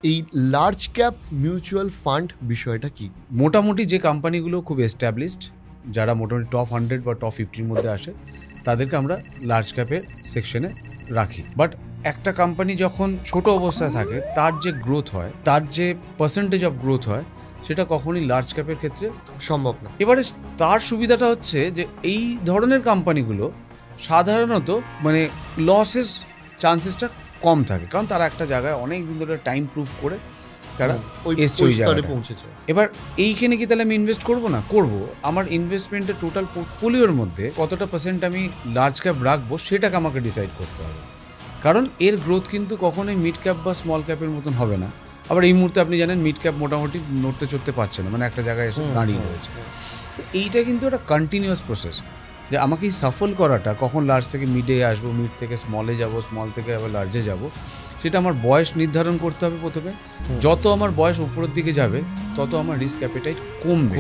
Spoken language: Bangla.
এই লার্জ ক্যাপ মিউচুয়াল ফান্ড বিষয়টা কি? মোটামুটি যে কোম্পানিগুলো খুব এস্টাবলিশড, যারা মোটামুটি টপ 100 বা টপ 50-র মধ্যে আসে, তাদেরকে আমরা লার্জ ক্যাপের সেকশনে রাখি। বাট একটা কোম্পানি যখন ছোট অবস্থায় থাকে, তার যে গ্রোথ হয়, তার যে পার্সেন্টেজ অফ গ্রোথ হয়, সেটা কখনই লার্জ ক্যাপের ক্ষেত্রে সম্ভব না। এবারে তার সুবিধাটা হচ্ছে যে এই ধরনের কোম্পানিগুলো সাধারণত মানে লসেস চান্সেসটা কম থাকে, কারণ তারা একটা জায়গায় অনেক দিন ধরে টাইম প্রুফ করে তারা ওই স্তরে পৌঁছেছে। এবার এইখানে কি তাহলে আমি ইনভেস্ট করবো না? করবো। আমার ইনভেস্টমেন্টের টোটাল পোর্টফোলিওর মধ্যে কতটা পার্সেন্ট আমি লার্জ ক্যাপ রাখবো সেটাকে আমাকে ডিসাইড করতে হবে, কারণ এর গ্রোথ কিন্তু কখনোই মিড ক্যাপ বা স্মল ক্যাপের মতন হবে না। আবার এই মুহূর্তে আপনি জানেন মিড ক্যাপ মোটামুটি নড়তে চড়তে পারছে না, মানে একটা জায়গায় এসে দাঁড়িয়ে রয়েছে। তো এইটা কিন্তু একটা কন্টিনিউয়াস প্রসেস, যে আমাকে এই সাফল করাটা, কখন লার্জ থেকে মিডে আসবো, মিড থেকে স্মলে যাব, স্মল থেকে আবার লার্জে যাব, সেটা আমার বয়স নির্ধারণ করতে হবে প্রথমে। যত আমার বয়স উপরের দিকে যাবে তত আমার রিস্ক অ্যাপেটাইট কমবে।